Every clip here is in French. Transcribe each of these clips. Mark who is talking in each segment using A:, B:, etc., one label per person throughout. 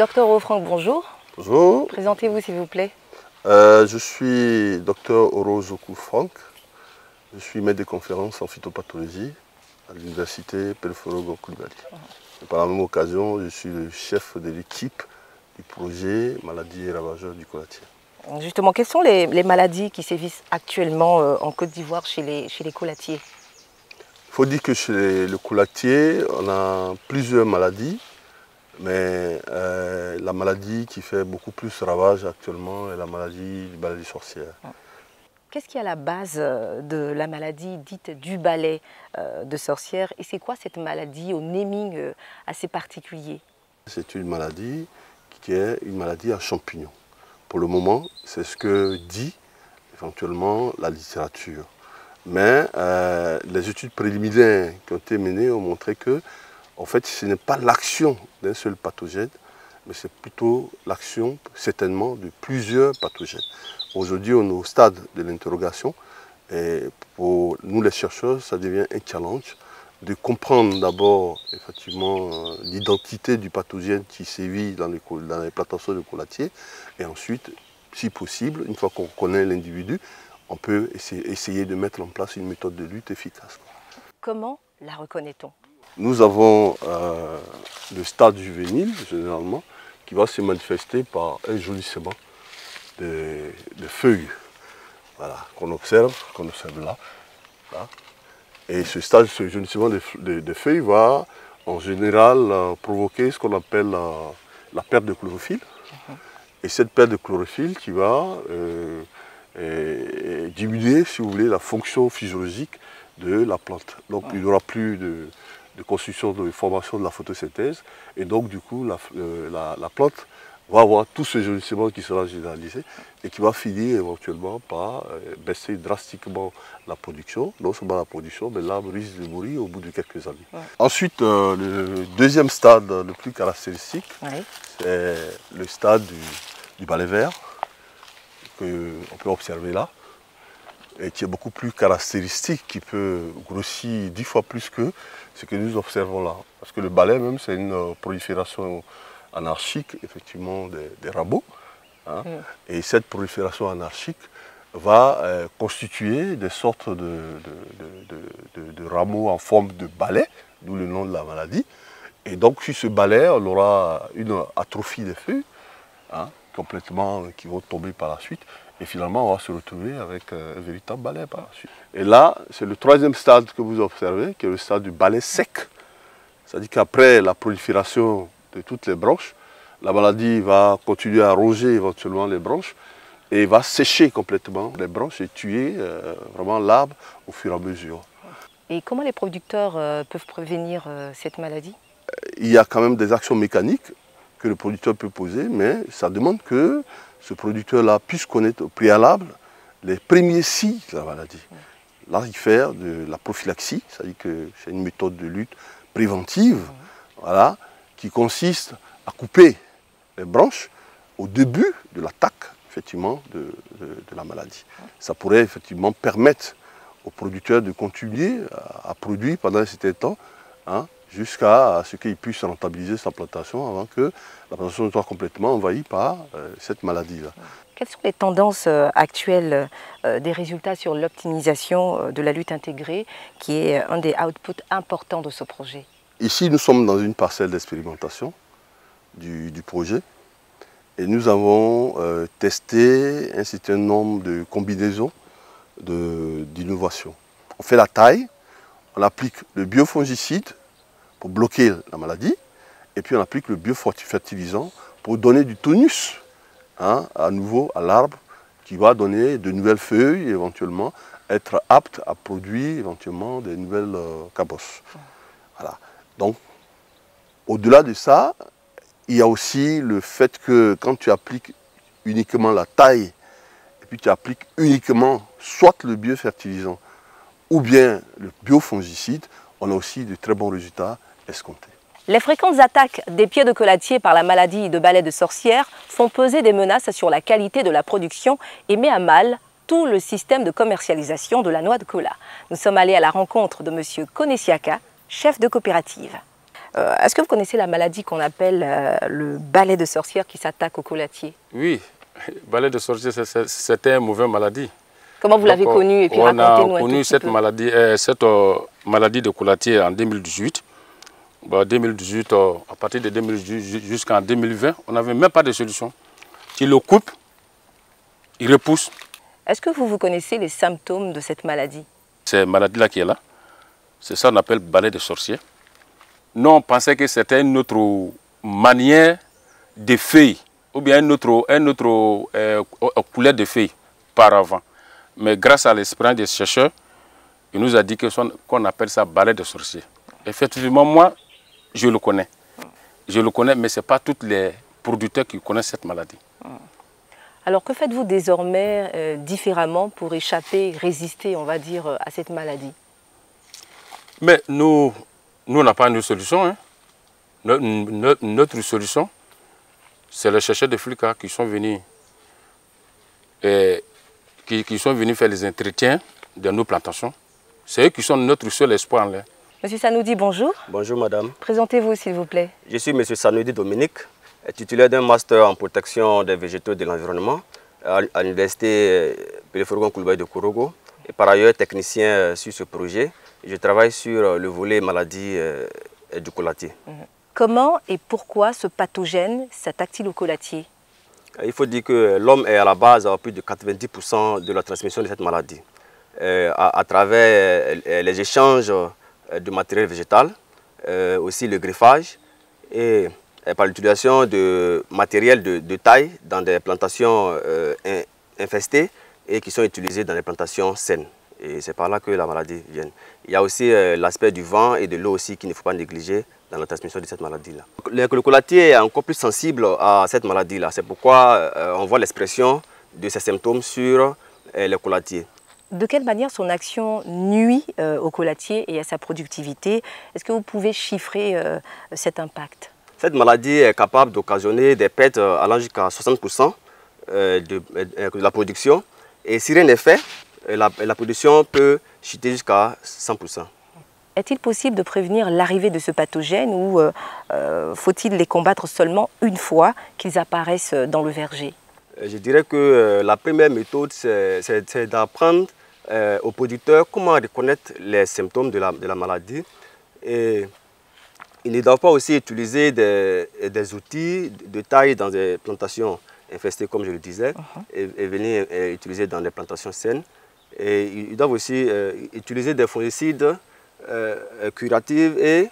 A: Docteur Franck, bonjour.
B: Bonjour.
A: Présentez-vous s'il vous plaît.
B: Je suis Docteur Orozoku Franck. Je suis maître de conférence en phytopathologie à l'université Pelforogo Coulibaly. Par la même occasion, je suis le chef de l'équipe du projet maladies et ravageurs du couratier.
A: Justement, quelles sont les maladies qui sévissent actuellement en Côte d'Ivoire chez les coulatiers?
B: Il faut dire que chez le coulatier, on a plusieurs maladies, mais la maladie qui fait beaucoup plus ravage actuellement est la maladie du balai des sorcières.
A: Qu'est-ce qui est à la base de la maladie dite du balai de sorcière? Et c'est quoi cette maladie au naming assez particulier?
B: C'est une maladie qui est une maladie à champignons. Pour le moment, c'est ce que dit éventuellement la littérature. Mais les études préliminaires qui ont été menées ont montré que en fait, ce n'est pas l'action d'un seul pathogène, mais c'est plutôt l'action certainement de plusieurs pathogènes. Aujourd'hui, on est au stade de l'interrogation et pour nous les chercheurs, ça devient un challenge de comprendre d'abord effectivement l'identité du pathogène qui sévit dans les plantations de coulatiers et ensuite, si possible, une fois qu'on connaît l'individu, on peut essayer de mettre en place une méthode de lutte efficace.
A: Comment la reconnaît-on?
B: Nous avons le stade juvénile, généralement, qui va se manifester par un jaunissement de feuilles, voilà, qu'on observe là. Et ce stade, ce jaunissement de feuilles va en général provoquer ce qu'on appelle la perte de chlorophylle. Et cette perte de chlorophylle qui va diminuer, si vous voulez, la fonction physiologique de la plante. Donc il n'y aura plus de construction, de formation de la photosynthèse. Et donc du coup, la plante va avoir tout ce jaunissement qui sera généralisé et qui va finir éventuellement par baisser drastiquement la production. Non seulement la production, mais l'arbre risque de mourir au bout de quelques années. Ouais. Ensuite, le deuxième stade le plus caractéristique, c'est le stade du balai vert qu'on peut observer là, et qui est beaucoup plus caractéristique, qui peut grossir 10 fois plus que ce que nous observons là. Parce que le balai même, c'est une prolifération anarchique, effectivement, des rameaux. Hein. Et cette prolifération anarchique va constituer des sortes de rameaux en forme de balai, d'où le nom de la maladie. Et donc, sur ce balai, on aura une atrophie des feuilles, hein, complètement, qui vont tomber par la suite. Et finalement, on va se retrouver avec un véritable balai par la suite. Et là, c'est le troisième stade que vous observez, qui est le stade du balai sec. C'est-à-dire qu'après la prolifération de toutes les branches, la maladie va continuer à ronger éventuellement les branches et va sécher complètement les branches et tuer vraiment l'arbre au fur et à mesure.
A: Et comment les producteurs peuvent prévenir cette maladie?
B: Il y a quand même des actions mécaniques que le producteur peut poser, mais ça demande que ce producteur-là puisse connaître au préalable les premiers signes de la maladie. Là, il fait de la prophylaxie, c'est-à-dire que c'est une méthode de lutte préventive, voilà, qui consiste à couper les branches au début de l'attaque, effectivement, de la maladie. Ça pourrait effectivement permettre aux producteurs de continuer à produire pendant un certain temps, hein, jusqu'à ce qu'il puisse rentabiliser sa plantation avant que la plantation soit complètement envahie par cette maladie-là.
A: Quelles sont les tendances actuelles des résultats sur l'optimisation de la lutte intégrée, qui est un des outputs importants de ce projet?
B: Ici, nous sommes dans une parcelle d'expérimentation du projet et nous avons testé un certain nombre de combinaisons d'innovation. On fait la taille, on applique le biofongicide pour bloquer la maladie, et puis on applique le biofertilisant pour donner du tonus, hein, à nouveau à l'arbre, qui va donner de nouvelles feuilles, et éventuellement être apte à produire éventuellement des nouvelles cabosses. Voilà. Donc, au-delà de ça, il y a aussi le fait que quand tu appliques uniquement la taille, et puis tu appliques uniquement soit le biofertilisant, ou bien le biofongicide, on a aussi de très bons résultats escomptés.
A: Les fréquentes attaques des pieds de coulatier par la maladie de balai de sorcière font peser des menaces sur la qualité de la production et met à mal tout le système de commercialisation de la noix de cola. Nous sommes allés à la rencontre de M. Konesiaka, chef de coopérative. Est-ce que vous connaissez la maladie qu'on appelle le balai de sorcière qui s'attaque au cocotier?
C: Oui, balai de sorcière, c'était une mauvaise maladie.
A: Comment vous l'avez connue? Et puis racontez-nous un tout petit
C: cette
A: peu.
C: cette maladie de cocotier en 2018. Bon, 2018, à partir de 2018 jusqu'en 2020, on n'avait même pas de solution. Tu le coupes, il repousse.
A: Est-ce que vous connaissez les symptômes de cette maladie?
C: Cette maladie-là qui est là, c'est ça qu'on appelle balai de sorcier. Nous, on pensait que c'était une autre manière de feuilles, ou bien une autre couleur de feuilles par avant. Mais grâce à l'expérience des chercheurs, il nous a dit qu'on appelle ça balai de sorcier. Effectivement, moi, je le connais. Je le connais, mais ce n'est pas tous les producteurs qui connaissent cette maladie.
A: Alors, que faites-vous désormais différemment pour échapper, résister, on va dire, à cette maladie?
C: Mais nous on n'a pas une solution. Hein. Notre solution, c'est les chercheurs de FLICA qui sont venus faire les entretiens de nos plantations. C'est eux qui sont notre seul espoir en l'air.
A: Monsieur Sanoudi, bonjour.
D: Bonjour madame.
A: Présentez-vous s'il vous plaît.
D: Je suis monsieur Sanoudi Dominique, titulaire d'un master en protection des végétaux et de l'environnement à l'université Péléforgon Koulibaly de Korogo et par ailleurs technicien sur ce projet. Je travaille sur le volet maladie du cocotier.
A: Comment et pourquoi ce pathogène s'attaque-t-il au cocotier?
D: Il faut dire que l'homme est à la base à plus de 90% de la transmission de cette maladie. À travers les échanges de matériel végétal, aussi le greffage et par l'utilisation de matériel de taille dans des plantations infestées et qui sont utilisées dans les plantations saines. Et c'est par là que la maladie vient. Il y a aussi l'aspect du vent et de l'eau aussi qu'il ne faut pas négliger dans la transmission de cette maladie-là. Le cocotier est encore plus sensible à cette maladie-là. C'est pourquoi on voit l'expression de ces symptômes sur le cocotier.
A: De quelle manière son action nuit au cocotier et à sa productivité? Est-ce que vous pouvez chiffrer cet impact?
D: Cette maladie est capable d'occasionner des pertes allant jusqu'à 60% de la production. Et si rien n'est fait, la production peut chuter jusqu'à 100%.
A: Est-il possible de prévenir l'arrivée de ce pathogène ou faut-il les combattre seulement une fois qu'ils apparaissent dans le verger?
D: Je dirais que la première méthode, c'est d'apprendre aux producteurs comment reconnaître les symptômes de la maladie. Et ils ne doivent pas aussi utiliser des outils de taille dans des plantations infestées, comme je le disais, et venir utiliser dans des plantations saines. Et ils doivent aussi utiliser des fongicides curatifs et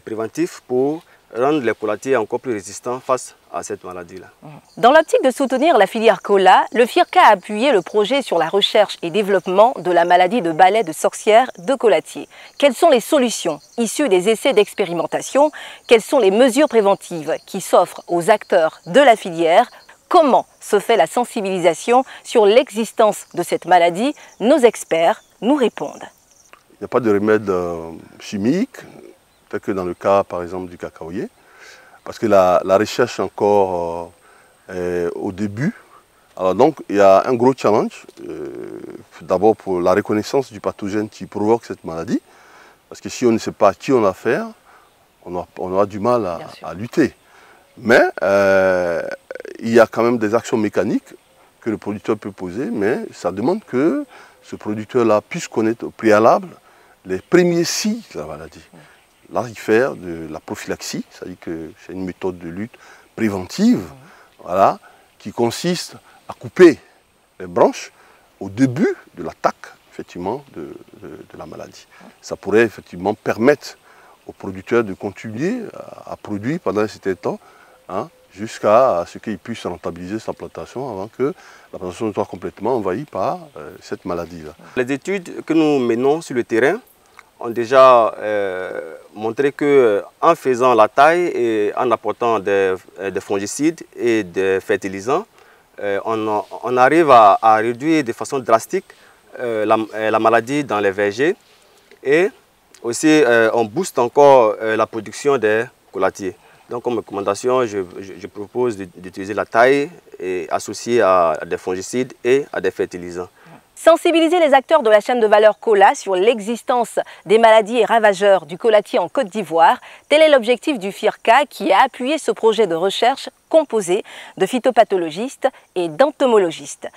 D: préventifs pour rendre les cocotiers encore plus résistants face à cette maladie-là.
A: Dans l'optique de soutenir la filière cola, le FIRCA a appuyé le projet sur la recherche et développement de la maladie de balai de sorcière de cocotier. Quelles sont les solutions issues des essais d'expérimentation? Quelles sont les mesures préventives qui s'offrent aux acteurs de la filière? Comment se fait la sensibilisation sur l'existence de cette maladie? Nos experts nous répondent.
B: Il n'y a pas de remède chimique, tel que dans le cas par exemple du cacaoyer, parce que la recherche encore est au début. Alors donc il y a un gros challenge, d'abord pour la reconnaissance du pathogène qui provoque cette maladie, parce que si on ne sait pas à qui on a affaire, on aura du mal à lutter. Mais il y a quand même des actions mécaniques que le producteur peut poser, mais ça demande que ce producteur-là puisse connaître au préalable les premiers signes de la maladie. Là, il fait de la prophylaxie, c'est-à-dire que c'est une méthode de lutte préventive, voilà, qui consiste à couper les branches au début de l'attaque, effectivement, de la maladie. Ça pourrait effectivement permettre aux producteurs de continuer à produire pendant un certain temps, hein, jusqu'à ce qu'il puisse rentabiliser sa plantation avant que la plantation soit complètement envahie par cette maladie-là.
D: Les études que nous menons sur le terrain ont déjà montré qu'en faisant la taille et en apportant des fongicides et des fertilisants, on arrive à réduire de façon drastique la maladie dans les vergers et aussi on booste encore la production des cocotiers. Donc comme recommandation, je propose d'utiliser la taille et associée à des fongicides et à des fertilisants.
A: Sensibiliser les acteurs de la chaîne de valeur cola sur l'existence des maladies et ravageurs du colatier en Côte d'Ivoire, tel est l'objectif du FIRCA qui a appuyé ce projet de recherche composé de phytopathologistes et d'entomologistes.